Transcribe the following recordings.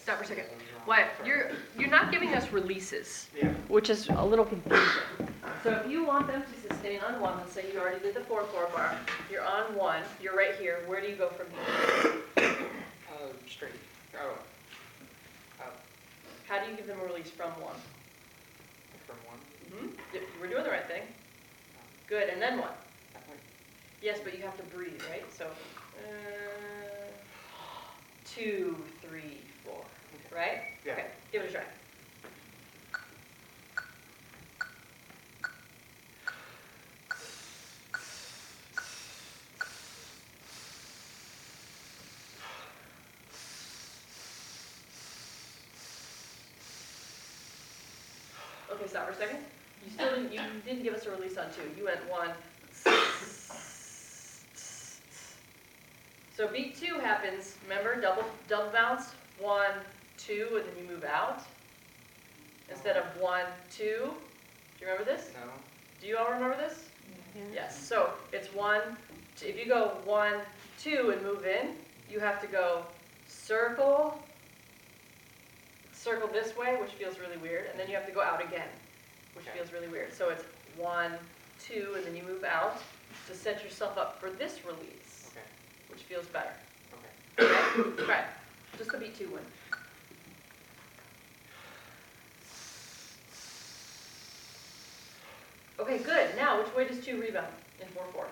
stop for a second. Wyatt, you're not giving us releases, Yeah. which is a little confusing. So if you want them to sustain on 1, let's say you already did the 4-4 bar, you're on 1, you're right here, where do you go from here? Straight. Oh. How do you give them a release from 1? From 1. We're doing the right thing. Good, and then what? That way. Yes, but you have to breathe, right? So, 2, 3, 4, right? Yeah. Okay, give it a try. Okay, stop for a second. You didn't give us a release on 2. You went 1. So beat 2 happens, remember, double bounce, 1, 2, and then you move out. Instead of 1, 2. Do you remember this? No. Do you all remember this? Yes. So it's 1, if you go 1, 2 and move in, you have to go circle this way, which feels really weird, and then you have to go out again, which feels really weird. So it's 1, 2, and then you move out to set yourself up for this release, Okay. which feels better. Okay. Okay? Try it. Just the beat 2 one. Okay, good. Now, which way does 2 rebound in 4-4?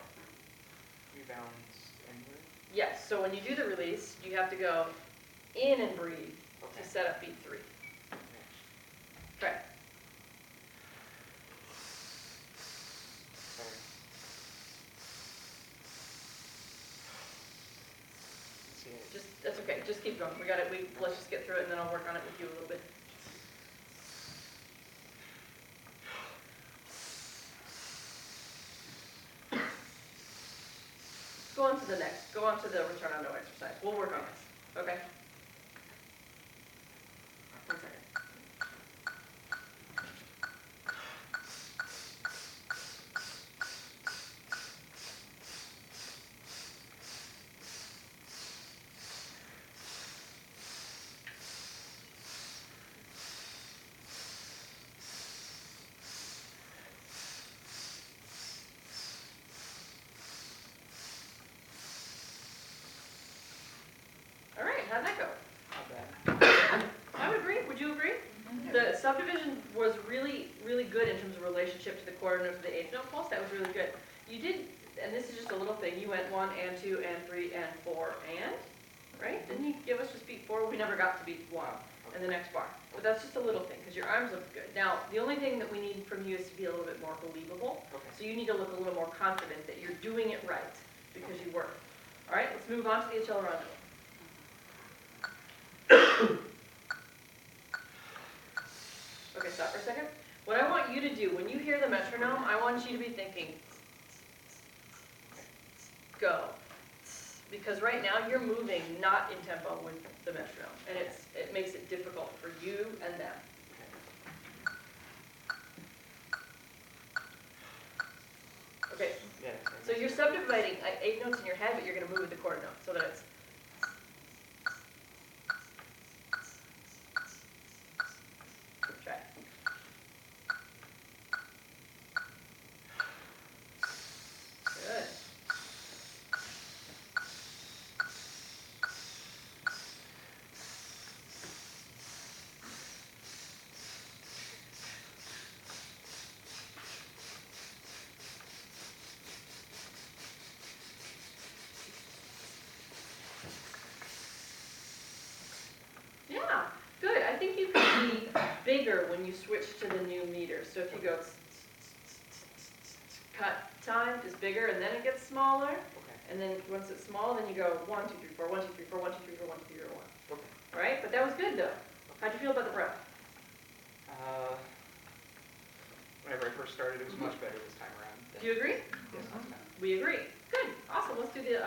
Rebounds inward. Yes, so when you do the release, you have to go in and breathe Okay. to set up beat 3. Okay. Try it. Sorry. See it. That's okay. Just keep going. We got it. Let's just get through it, and then I'll work on it with you a little bit. Go on to the next. Go on to the return on no exercise. We'll work on this. Okay? 1 second. All right, how'd that go? Not bad. I would agree. Would you agree? The subdivision was really, really good in terms of relationship to the quarter note to the eighth note pulse. That was really good. You did, and this is just a little thing, you went 1 and 2 and 3 and 4 and, right? Didn't you give us just beat 4? We never got to beat 1 in the next bar. But that's just a little thing, because your arms look good. Now, the only thing that we need from you is to be a little bit more believable. Okay. So you need to look a little more confident that you're doing it right, because you were. All right, let's move on to the accelerondo. Okay, stop for a second. What I want you to do, when you hear the metronome, I want you to be thinking, go. Because right now you're moving not in tempo with the metronome, and it makes it difficult for you and them. Okay, Yeah. so you're subdividing 8 notes in your head, but you're going to move with the quarter note, so that it's. Try it. Good. Yeah, good. I think you can be bigger when you switch to the new meter. So if you go cut time is bigger, and then it gets smaller. Okay. And then once it's small, then you go 1, 2, 3, 4, 1, 2, 3, 4, 1, 2, 3, 4, 1, 2, 3, 4, 1. Okay. All right? But that was good, though. How'd you feel about the breath? Whenever I first started, it was much better this time around. Do you agree? Yes, last time. We agree. Good. Awesome. Let's do the,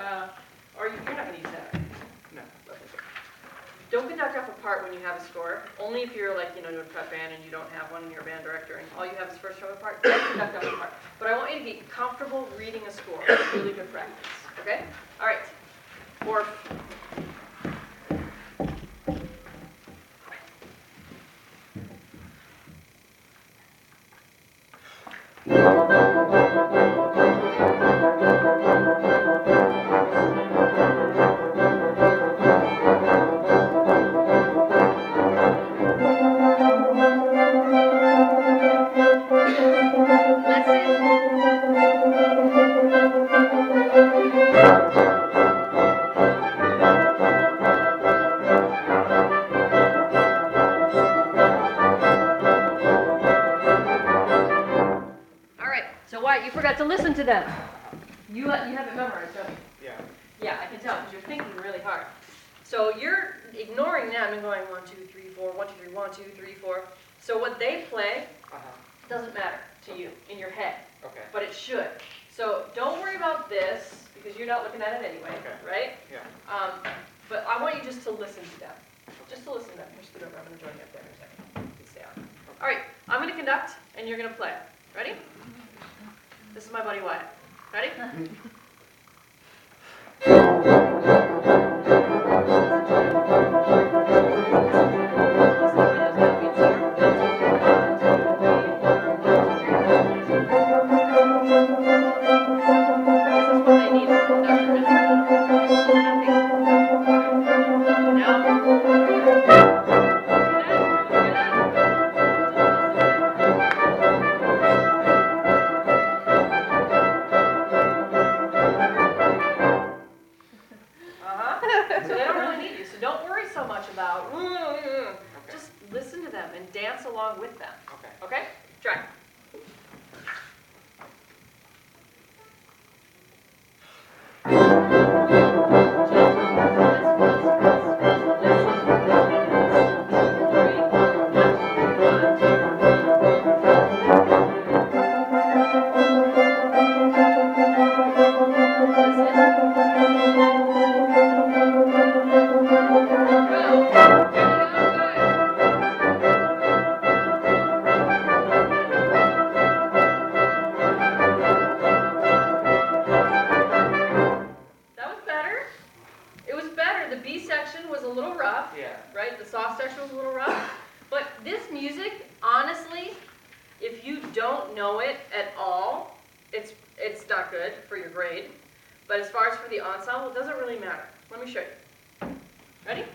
or you're not going to use that. No. Okay, good. Don't conduct off a part when you have a score. Only if you're like, doing prep band and you don't have one and you're a band director and all you have is first drum part, then conduct off a part. But I want you to be comfortable reading a score. It's really good practice. Okay? All right. Fourth. listen to them. You have it memorized, don't you? Yeah. Yeah, I can tell, because you're thinking really hard. So you're ignoring them and going 1, 2, 3, 4, 1, 2, 3, 1, 2, 3, 4. So what they play doesn't matter to you in your head, Okay. but it should. So don't worry about this, because you're not looking at it anyway, Okay. right? Yeah. But I want you just to listen to them. Just to listen to them. Here's the over. I'm going to join you up there in a second. You can stay on. All right, I'm going to conduct, and you're going to play. Ready? This is my buddy Wyatt. Ready? So they don't really need you. So don't worry so much about, just listen to them and dance along with them. Okay. Okay? Try. That was better. It was better. The B section was a little rough. Yeah. Right? The soft section was a little rough. But this music, honestly, if you don't know it at all, it's not good for your grade. But as far as for the ensemble, it doesn't really matter. Let me show you. Ready?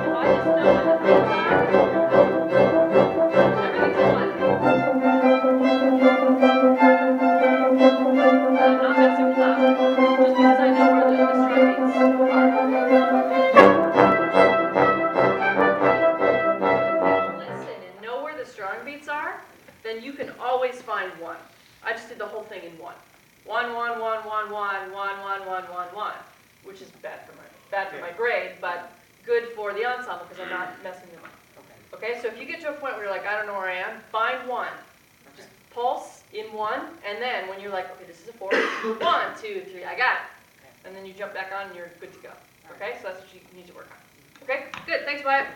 If I just know what the things are, everything's fine. I'm not messing with that, just because I know where the strong beats are. Listen and know where the strong beats are, then you can always find one. I just did the whole thing in one. 1, 1, 1, 1, 1, 1, 1, 1, 1, 1, which is bad for my grade, but good for the ensemble because I'm not messing them up. Okay. Okay, so if you get to a point where you're like, I don't know where I am, find one. Just pulse in one, and then when you're like, okay, this is a 4, 1, 2, 3, I got it. And then you jump back on and you're good to go. Okay, so that's what you need to work on. Okay, good, thanks, Wyatt.